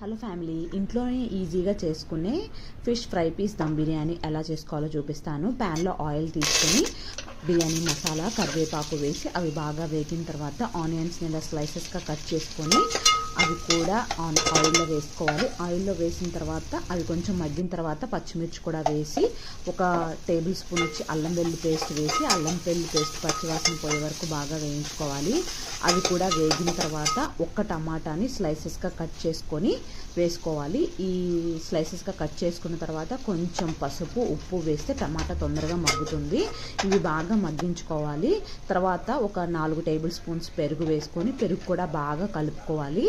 Hello family, ఇంట్లోనే ఈజీగా చేసుకునే fish fry piece dum biryani ఎలా చేసుకోవాలో చూపిస్తాను. ప్యాన్లో ఆయిల్ తీసుకొని బిర్యానీ మసాలా, కరివేపాకు వేసి అవి బాగా వేగిన తర్వాత ఆనియన్స్ని ఇలా స్లైసెస్గా కట్ చేసుకొని అవి కూడా ఆయిల్లో వేసుకోవాలి. ఆయిల్లో వేసిన తర్వాత అవి కొంచెం మగ్గిన తర్వాత పచ్చిమిర్చి కూడా వేసి 1 టేబుల్ స్పూన్ వచ్చి అల్లం వెల్లుల్లి పేస్ట్ వేసి అల్లం వెల్లుల్లి పేస్ట్ పచ్చివాసన పోయే వరకు బాగా వేయించుకోవాలి. అవి కూడా వేగిన తర్వాత 1 టమాటాని స్లైసెస్గా కట్ చేసుకొని వేసుకోవాలి. ఈ స్లైసెస్గా కట్ చేసుకున్న తర్వాత కొంచెం పసుపు, ఉప్పు వేస్తే టమాటా తొందరగా మగ్గుతుంది. ఇవి బాగా మగ్గించుకోవాలి. తర్వాత 4 టేబుల్ స్పూన్స్ పెరుగు వేసుకొని పెరుగు కూడా బాగా కలుపుకోవాలి.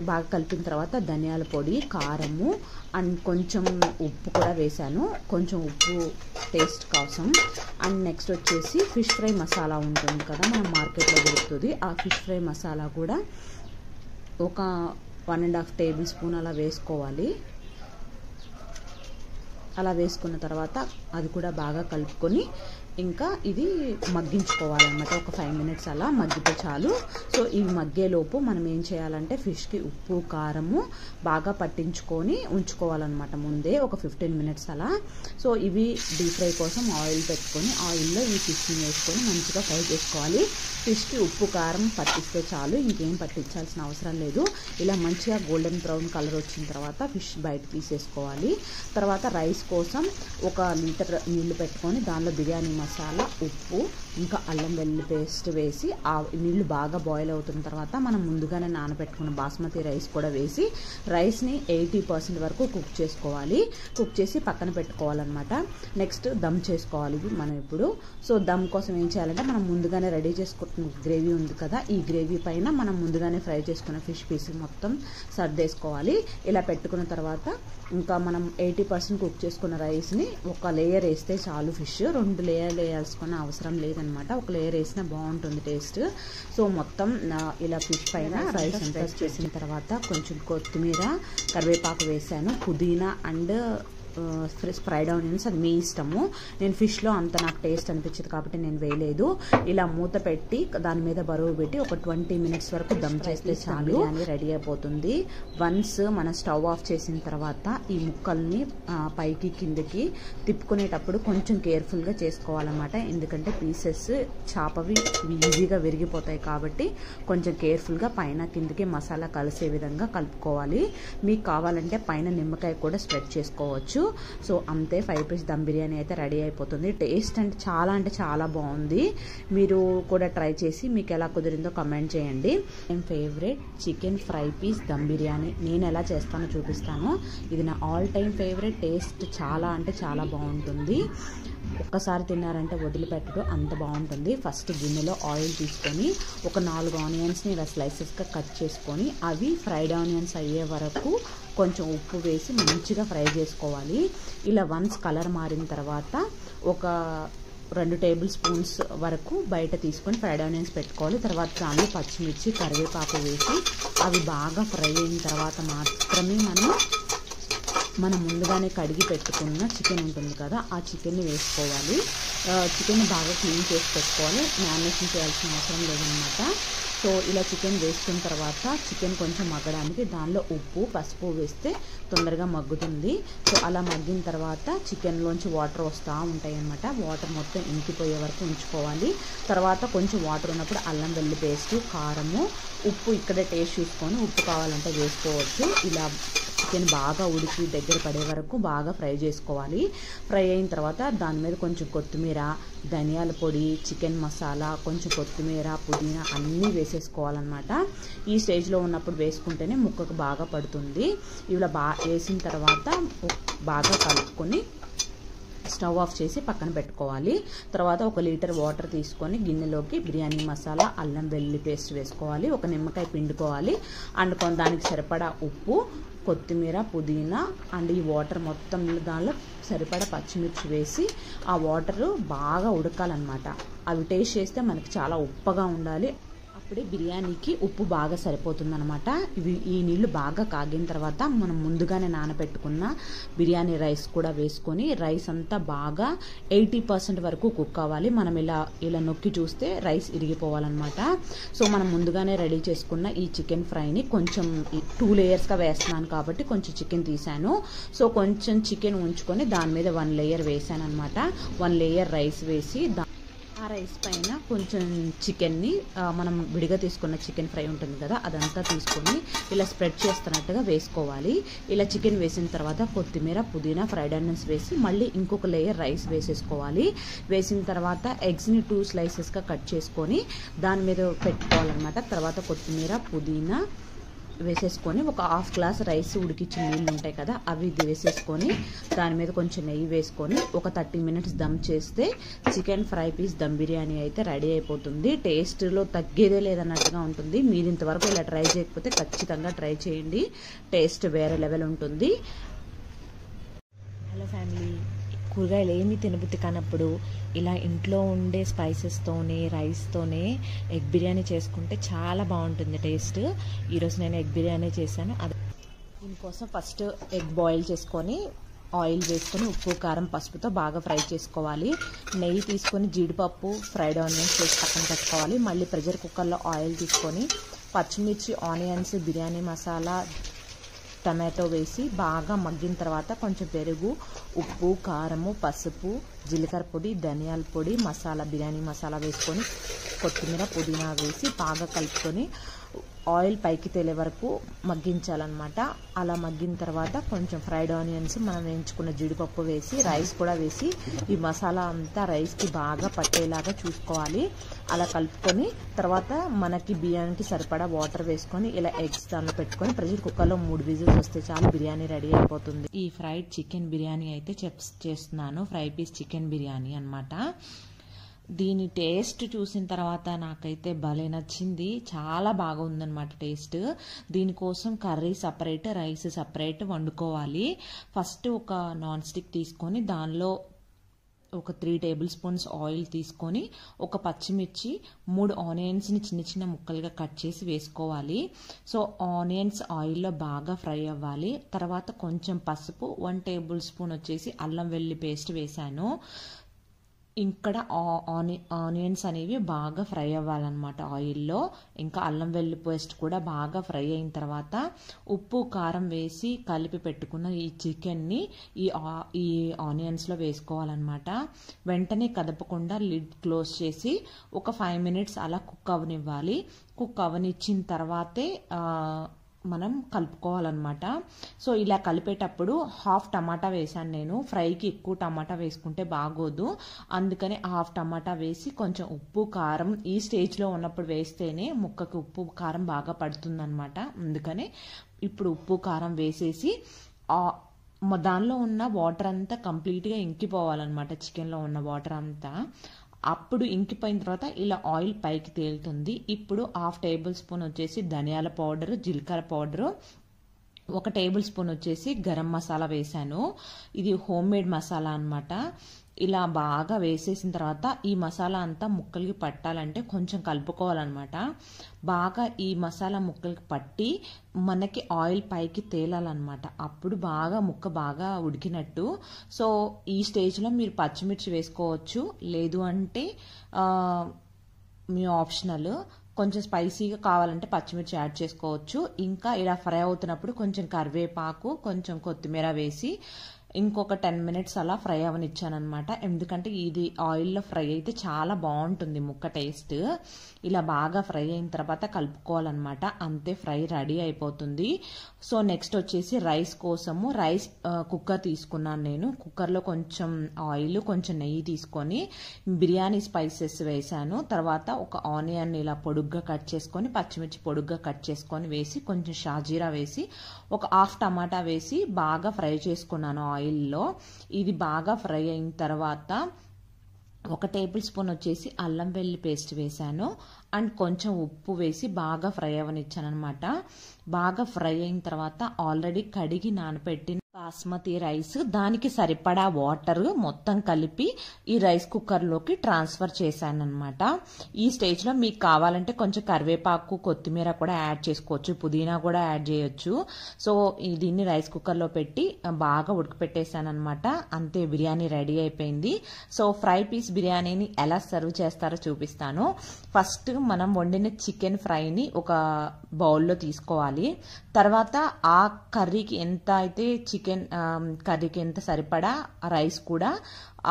బాగా కలిపిన తర్వాత ధనియాల పొడి, కారము అండ్ కొంచెం ఉప్పు కూడా వేసాను, కొంచెం ఉప్పు టేస్ట్ కోసం. అండ్ నెక్స్ట్ వచ్చేసి ఫిష్ ఫ్రై మసాలా ఉంటుంది కదా, మనం మార్కెట్లో దొరుకుతుంది. ఆ ఫిష్ ఫ్రై మసాలా కూడా 1.5 టేబుల్ స్పూన్ అలా వేసుకోవాలి. అలా వేసుకున్న తర్వాత అది కూడా బాగా కలుపుకొని ఇంకా ఇది మగ్గించుకోవాలన్నమాట. 5 మినిట్స్ అలా మగ్గితే చాలు. సో ఇవి మగ్గేలోపు మనం ఏం చేయాలంటే ఫిష్కి ఉప్పు, కారము బాగా పట్టించుకొని ఉంచుకోవాలన్నమాట ముందే 15 మినిట్స్ అలా. సో ఇవి డీప్ ఫ్రై కోసం ఆయిల్ పెట్టుకొని ఆయిల్లో ఈ ఫిష్ని వేసుకొని మంచిగా ఫ్రై చేసుకోవాలి. ఫిష్కి ఉప్పు, కారం పట్టిస్తే చాలు, ఇంకేం పట్టించాల్సిన అవసరం లేదు. ఇలా మంచిగా గోల్డెన్ బ్రౌన్ కలర్ వచ్చిన తర్వాత ఫిష్ బయట తీసేసుకోవాలి. తర్వాత రైస్ కోసం 1 లీటర్ నీళ్లు పెట్టుకొని దానిలో బిర్యానీ మసాలా, ఉప్పు ఇంకా అల్లం వెల్లుల్లి పేస్ట్ వేసి ఆ నీళ్లు బాగా బాయిల్ అవుతున్న తర్వాత మనం ముందుగానే నానబెట్టుకున్న బాస్మతి రైస్ కూడా వేసి రైస్ని 80% వరకు కుక్ చేసుకోవాలి. కుక్ చేసి పక్కన పెట్టుకోవాలన్నమాట. నెక్స్ట్ దమ్ చేసుకోవాలి మనం ఇప్పుడు. సో దమ్ కోసం ఏం చేయాలంటే మనం ముందుగానే రెడీ చేసుకుంటున్న గ్రేవీ ఉంది కదా, ఈ గ్రేవీ పైన మనం ముందుగానే ఫ్రై చేసుకున్న ఫిష్ పీస్ మొత్తం సర్దేసుకోవాలి. ఇలా పెట్టుకున్న తర్వాత ఇంకా మనం 80% కుక్ చేసుకున్న రైస్ని 1 లేయర్ వేస్తే చాలు. ఫిష్ 2 లేయర్లు వేయాల్సుకున్న అవసరం లేదనమాట. 1 లేయర్ వేసినా బాగుంటుంది టేస్ట్. సో మొత్తం ఇలా ఫిష్ పైన రైస్ అంతా చేసిన తర్వాత కొంచెం కొత్తిమీర, కరివేపాకు వేసాను, పుదీనా అండ్ ఫ్రైడ్ ఆనియన్స్, అది మీ ఇష్టము. నేను ఫిష్లో అంత నాకు టేస్ట్ అనిపించదు కాబట్టి నేను వేయలేదు. ఇలా మూత పెట్టి దాని మీద బరువు పెట్టి 20 మినిట్స్ వరకు దమ్ చేస్తే చాలు, అని రెడీ అయిపోతుంది. వన్స్ మనం స్టవ్ ఆఫ్ చేసిన తర్వాత ఈ ముక్కల్ని పైకి కిందకి తిప్పుకునేటప్పుడు కొంచెం కేర్ఫుల్గా చేసుకోవాలన్నమాట. ఎందుకంటే పీసెస్ చాపవి ఈజీగా విరిగిపోతాయి కాబట్టి కొంచెం కేర్ఫుల్గా పైన కిందకి మసాలా కలిసే విధంగా కలుపుకోవాలి. మీకు కావాలంటే పైన నిమ్మకాయ కూడా స్ప్రెడ్ చేసుకోవచ్చు. సో అంతే, 5 పీస్ దమ్ బిర్యానీ అయితే రెడీ అయిపోతుంది. టేస్ట్ అంటే చాలా బాగుంది. మీరు కూడా ట్రై చేసి మీకు ఎలా కుదిరిందో కమెంట్ చేయండి. నేను favourite chicken fry piece dum biryani నేను ఎలా చేస్తానో చూపిస్తాను. ఇది నా ఆల్ టైమ్ ఫేవరెట్. టేస్ట్ చాలా బాగుంటుంది. ఒక్కసారి తిన్నారంటే వదిలిపెట్టడు, అంత బాగుంటుంది. ఫస్ట్ గిన్నెలో ఆయిల్ తీసుకొని 4 ఆనియన్స్ని ఇలా స్లైసెస్గా కట్ చేసుకొని అవి ఫ్రైడ్ ఆనియన్స్ అయ్యే వరకు కొంచెం ఉప్పు వేసి మంచిగా ఫ్రై చేసుకోవాలి. ఇలా వన్స్ కలర్ మారిన తర్వాత 2 టేబుల్ స్పూన్స్ వరకు బయట తీసుకొని ఫ్రైడ్ ఆనియన్స్ పెట్టుకోవాలి. తర్వాత దానిలో పచ్చిమిర్చి, కరివేపాకు వేసి అవి బాగా ఫ్రై అయిన తర్వాత మాత్రమే మనం ముందుగానే కడిగి పెట్టుకున్న చికెన్ ఉంటుంది కదా, ఆ చికెన్ని వేసుకోవాలి. చికెన్ని బాగా క్లీన్ చేసి పెట్టుకోవాలి, మ్యారినేషన్ చేయాల్సిన అవసరం లేదనమాట. సో ఇలా చికెన్ వేసుకున్న తర్వాత చికెన్ కొంచెం మగ్గడానికి దానిలో ఉప్పు, పసుపు వేస్తే తొందరగా మగ్గుతుంది. సో అలా మగ్గిన తర్వాత చికెన్లోంచి వాటర్ వస్తూ ఉంటాయి అన్నమాట. వాటర్ మొత్తం ఇంకిపోయే వరకు ఉంచుకోవాలి. తర్వాత కొంచెం వాటర్ ఉన్నప్పుడు అల్లం వెల్లుల్లి పేస్ట్, కారము, ఉప్పు ఇక్కడే టేస్ట్ చూసుకొని ఉప్పు కావాలంటే వేసుకోవచ్చు. ఇలా చికెన్ బాగా ఉడికి దగ్గర పడే వరకు బాగా ఫ్రై చేసుకోవాలి. ఫ్రై అయిన తర్వాత దాని మీద కొంచెం కొత్తిమీర, ధనియాల పొడి, చికెన్ మసాలా, కొంచెం కొత్తిమీర, పుదీనా అన్నీ వేసేసుకోవాలన్నమాట. ఈ స్టేజ్లో ఉన్నప్పుడు వేసుకుంటేనే ముక్కకు బాగా పడుతుంది. ఇలా వేసిన తర్వాత బాగా కలుపుకొని స్టవ్ ఆఫ్ చేసి పక్కన పెట్టుకోవాలి. తర్వాత 1 లీటర్ వాటర్ తీసుకొని గిన్నెలోకి బిర్యానీ మసాలా, అల్లం వెల్లుల్లి పేస్ట్ వేసుకోవాలి. 1 నిమ్మకాయ పిండుకోవాలి. అండ్ దానికి సరిపడా ఉప్పు, కొత్తిమీర, పుదీనా అండ్ ఈ వాటర్ మొత్తం దానిలో సరిపడా పచ్చిమిర్చి వేసి ఆ వాటర్ బాగా ఉడకాలన్నమాట. అవి టేస్ట్ చేస్తే మనకి చాలా ఉప్పగా ఉండాలి. ఇప్పుడే బిర్యానీకి ఉప్పు బాగా సరిపోతుందన్నమాట. ఈ నీళ్లు బాగా కాగిన తర్వాత మనం ముందుగానే నానబెట్టుకున్న బిర్యానీ రైస్ కూడా వేసుకొని రైస్ అంతా బాగా 80% వరకు కుక్ అవ్వాలి. మనం ఇలా నొక్కి చూస్తే రైస్ ఇరిగిపోవాలన్నమాట. సో మనం ముందుగానే రెడీ చేసుకున్న ఈ చికెన్ ఫ్రైని కొంచెం 2 లేయర్స్గా వేస్తున్నాను కాబట్టి కొంచెం చికెన్ తీసాను. సో కొంచెం చికెన్ ఉంచుకొని దాని మీద 1 లేయర్ వేసాను అనమాట. 1 లేయర్ రైస్ వేసి ఆ రైస్ పైన కొంచెం చికెన్ని మనం విడిగా తీసుకున్న చికెన్ ఫ్రై ఉంటుంది కదా అదంతా తీసుకొని ఇలా స్ప్రెడ్ చేస్తున్నట్టుగా వేసుకోవాలి. ఇలా చికెన్ వేసిన తర్వాత కొత్తిమీర, పుదీనా, ఫ్రైడ్ ఆనియన్స్ వేసి మళ్ళీ ఇంకొక లేయర్ రైస్ వేసేసుకోవాలి. వేసిన తర్వాత ఎగ్స్ని 2 స్లైసెస్గా కట్ చేసుకొని దాని మీద పెట్టుకోవాలన్నమాట. తర్వాత కొత్తిమీర, పుదీనా వేసేసుకొని ఒక 1/2 గ్లాస్ రైస్ ఉడికించిన నీళ్ళు ఉంటాయి కదా అవి వేసేసుకొని దాని మీద కొంచెం నెయ్యి వేసుకొని ఒక 30 మినిట్స్ దమ్ చేస్తే chicken fry piece dum biryani అయితే రెడీ అయిపోతుంది. టేస్ట్లో తగ్గేదే లేదన్నట్టుగా ఉంటుంది. మీరు ఇంతవరకు ఇలా ట్రై చేయకపోతే ఖచ్చితంగా ట్రై చేయండి. టేస్ట్ వేరే లెవెల్ ఉంటుంది. హలో ఫ్యామిలీ, కూరగాయలు ఏమీ తినబుద్ధి కానప్పుడు ఇలా ఇంట్లో ఉండే స్పైసెస్తోనే రైస్తోనే ఎగ్ బిర్యానీ చేసుకుంటే చాలా బాగుంటుంది టేస్ట్. ఈరోజు నేను ఎగ్ బిర్యానీ చేశాను. దీనికోసం ఫస్ట్ ఎగ్ బాయిల్ చేసుకొని ఆయిల్ వేసుకొని ఉప్పు, కారం, పసుపుతో బాగా ఫ్రై చేసుకోవాలి. నెయ్యి తీసుకొని జీడిపప్పు, ఫ్రైడ్ ఆనియన్స్ వేసి పక్కన పెట్టుకోవాలి. మళ్ళీ ప్రెషర్ కుక్కర్లో ఆయిల్ తీసుకొని పచ్చిమిర్చి, ఆనియన్స్, బిర్యానీ మసాలా, టమాటో వేసి బాగా మగ్గిన తర్వాత కొంచెం పెరుగు, ఉప్పు, కారము, పసుపు, జీలకర్ర పొడి, ధనియాల పొడి, మసాలా, బిర్యానీ మసాలా వేసుకొని కొత్తిమీర, పుదీనా వేసి బాగా కలుపుకొని ఆయిల్ పైకి తేలే వరకు మగ్గించాలన్నమాట. అలా మగ్గిన తర్వాత కొంచెం ఫ్రైడ్ ఆనియన్స్, మనం వేయించుకున్న జీడిపప్పు వేసి రైస్ కూడా వేసి ఈ మసాలా అంతా రైస్కి బాగా పట్టేలాగా చూసుకోవాలి. అలా కలుపుకొని తర్వాత మనకి బిర్యానీకి సరిపడా వాటర్ వేసుకొని ఇలా ఎగ్స్ దానిలో పెట్టుకొని ప్రెషర్ కుక్కర్లో 3 విజిల్స్ వస్తే చాలు బిర్యానీ రెడీ అయిపోతుంది. ఈ ఫ్రైడ్ చికెన్ బిర్యానీ అయితే చేస్తున్నాను. ఫ్రై పీస్ చికెన్ బిర్యానీ అన్నమాట. దీని టేస్ట్ చూసిన తర్వాత నాకైతే భలే నచ్చింది. చాలా బాగా ఉందన్నమాట టేస్ట్. దీనికోసం కర్రీ సపరేట్, రైస్ సపరేట్ వండుకోవాలి. ఫస్ట్ ఒక నాన్ స్టిక్ తీసుకొని దానిలో ఒక 3 టేబుల్ స్పూన్స్ ఆయిల్ తీసుకొని ఒక పచ్చిమిర్చి, 3 ఆనియన్స్ని చిన్న చిన్న ముక్కలుగా కట్ చేసి వేసుకోవాలి. సో ఆనియన్స్ ఆయిల్లో బాగా ఫ్రై అవ్వాలి. తర్వాత కొంచెం పసుపు, 1 టేబుల్ స్పూన్ వచ్చేసి అల్లం వెల్లుల్లి పేస్ట్ వేసాను. ఇక్కడ ఆనియన్స్ అనేవి బాగా ఫ్రై అవ్వాలన్నమాట ఆయిల్లో. ఇంకా అల్లం వెల్లుల్లి పేస్ట్ కూడా బాగా ఫ్రై అయిన తర్వాత ఉప్పు, కారం వేసి కలిపి పెట్టుకున్న ఈ చికెన్ని ఈ ఆనియన్స్లో వేసుకోవాలన్నమాట. వెంటనే కదపకుండా లిడ్ క్లోజ్ చేసి ఒక 5 మినిట్స్ అలా కుక్ అవనివ్వాలి. కుక్ అవనిచ్చిన తర్వాతే మనం కలుపుకోవాలన్నమాట. సో ఇలా కలిపేటప్పుడు 1/2 టమాటా వేసాను నేను. ఫ్రైకి ఎక్కువ టమాటా వేసుకుంటే బాగోదు, అందుకని 1/2 టమాటా వేసి కొంచెం ఉప్పు, కారం ఈ స్టేజ్లో ఉన్నప్పుడు వేస్తేనే ముక్కకి ఉప్పు, కారం బాగా పడుతుందన్నమాట. అందుకని ఇప్పుడు ఉప్పు, కారం వేసేసి దానిలో ఉన్న వాటర్ అంతా కంప్లీట్గా ఇంకిపోవాలన్నమాట. చికెన్లో ఉన్న వాటర్ అంతా అప్పుడు ఇంకిపోయిన తర్వాత ఇలా ఆయిల్ పైకి తేలుతుంది. ఇప్పుడు 1/2 టేబుల్ స్పూన్ వచ్చేసి ధనియాల పౌడరు, జీలకర్ర పౌడరు, 1 టేబుల్ స్పూన్ వచ్చేసి గరం మసాలా వేసాను. ఇది హోమ్ మేడ్ మసాలా అన్నమాట. ఇలా బాగా వేసేసిన తర్వాత ఈ మసాలా అంతా ముక్కలకి పట్టాలంటే కొంచెం కలుపుకోవాలన్నమాట. బాగా ఈ మసాలా ముక్కలకి పట్టి మనకి ఆయిల్ పైకి తేలాలన్నమాట. అప్పుడు ముక్క బాగా ఉడికినట్టు. సో ఈ స్టేజ్లో మీరు పచ్చిమిర్చి వేసుకోవచ్చు, లేదు అంటే మీ ఆప్షనల్. కొంచెం స్పైసీగా కావాలంటే పచ్చిమిర్చి యాడ్ చేసుకోవచ్చు. ఇంకా ఇలా ఫ్రై అవుతున్నప్పుడు కొంచెం కరివేపాకు, కొంచెం కొత్తిమీర వేసి ఇంకొక 10 మినిట్స్ అలా ఫ్రై అవనిచ్చానమాట. ఎందుకంటే ఇది ఆయిల్లో ఫ్రై అయితే చాలా బాగుంటుంది ముక్క టేస్ట్. ఇలా బాగా ఫ్రై అయిన తర్వాత కలుపుకోవాలన్నమాట. అంతే, ఫ్రై రెడీ అయిపోతుంది. సో నెక్స్ట్ వచ్చేసి రైస్ కోసము కుక్కర్ తీసుకున్నాను నేను. కుక్కర్లో కొంచెం ఆయిల్, కొంచెం నెయ్యి తీసుకొని బిర్యానీ స్పైసెస్ వేసాను. తర్వాత ఒక ఆనియన్ ఇలా పొడుగ్గా కట్ చేసుకొని, పచ్చిమిర్చి పొడుగ్గా కట్ చేసుకొని వేసి, కొంచెం షాజీరా వేసి, ఒక 1/2 టమాటా వేసి బాగా ఫ్రై చేసుకున్నాను ఆయిల్లో. ఇది బాగా ఫ్రై అయిన తర్వాత 1 టేబుల్ స్పూన్ వచ్చేసి అల్లం వెల్లుల్లి పేస్ట్ వేసాను. అండ్ కొంచెం ఉప్పు వేసి బాగా ఫ్రై అవనిచ్చాను అనమాట. బాగా ఫ్రై అయిన తర్వాత ఆల్రెడీ కడిగి నానబెట్టిన బాస్మతి రైస్, దానికి సరిపడా వాటర్ మొత్తం కలిపి ఈ రైస్ కుక్కర్లోకి ట్రాన్స్ఫర్ చేశాను అనమాట. ఈ స్టేజ్లో మీకు కావాలంటే కొంచెం కరివేపాకు, కొత్తిమీర కూడా యాడ్ చేసుకోవచ్చు, పుదీనా కూడా యాడ్ చేయొచ్చు. సో దీన్ని రైస్ కుక్కర్లో పెట్టి బాగా ఉడకపెట్టేశాను అనమాట. అంతే, బిర్యానీ రెడీ అయిపోయింది. సో ఫ్రై పీస్ బిర్యానీని ఎలా సర్వ్ చేస్తారో చూపిస్తాను. ఫస్ట్ మనం వండిన చికెన్ ఫ్రైని ఒక బౌల్లో తీసుకోవాలి. తర్వాత ఆ కర్రీకి ఎంత అయితే చికెన్ కర్రీకి ఎంత సరిపడా రైస్ కూడా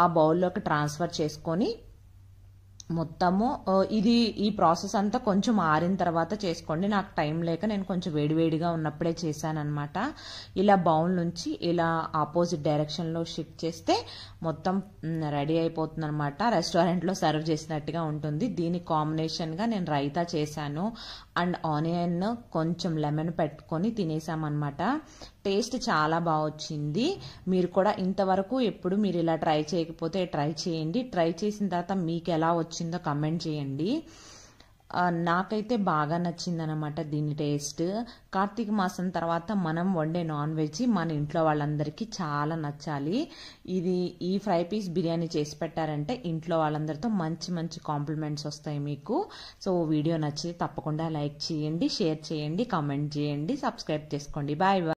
ఆ బౌల్లోకి ట్రాన్స్ఫర్ చేసుకొని మొత్తము ఈ ప్రాసెస్ అంతా కొంచెం ఆరిన తర్వాత చేసుకోండి. నాకు టైం లేక నేను కొంచెం వేడివేడిగా ఉన్నప్పుడే చేశాను అనమాట. ఇలా బౌల్ నుంచి ఇలా ఆపోజిట్ డైరెక్షన్లో షిఫ్ట్ చేస్తే మొత్తం రెడీ అయిపోతుంది అనమాట. రెస్టారెంట్లో సర్వ్ చేసినట్టుగా ఉంటుంది. దీని కాంబినేషన్గా నేను రైతా చేశాను అండ్ ఆనియన్ కొంచెం లెమన్ పెట్టుకొని తినేసామన్నమాట. టేస్ట్ చాలా బాగా వచ్చింది. మీరు కూడా ఇంతవరకు ఎప్పుడు మీరు ఇలా ట్రై చేయకపోతే ట్రై చేయండి. ట్రై చేసిన తర్వాత మీకు ఎలా వచ్చిందో కమెంట్ చేయండి. నాకైతే బాగా నచ్చిందనమాట దీని టేస్ట్. కార్తీక మాసం తర్వాత మనం వండే నాన్ వెజ్ మన ఇంట్లో వాళ్ళందరికీ చాలా నచ్చాలి. ఈ ఫ్రై పీస్ బిర్యానీ చేసి పెట్టారంటే ఇంట్లో వాళ్ళందరితో మంచి మంచి కాంప్లిమెంట్స్ వస్తాయి మీకు. సో వీడియో నచ్చితే తప్పకుండా లైక్ చేయండి, షేర్ చేయండి, కామెంట్ చేయండి, సబ్స్క్రైబ్ చేసుకోండి. Bye bye.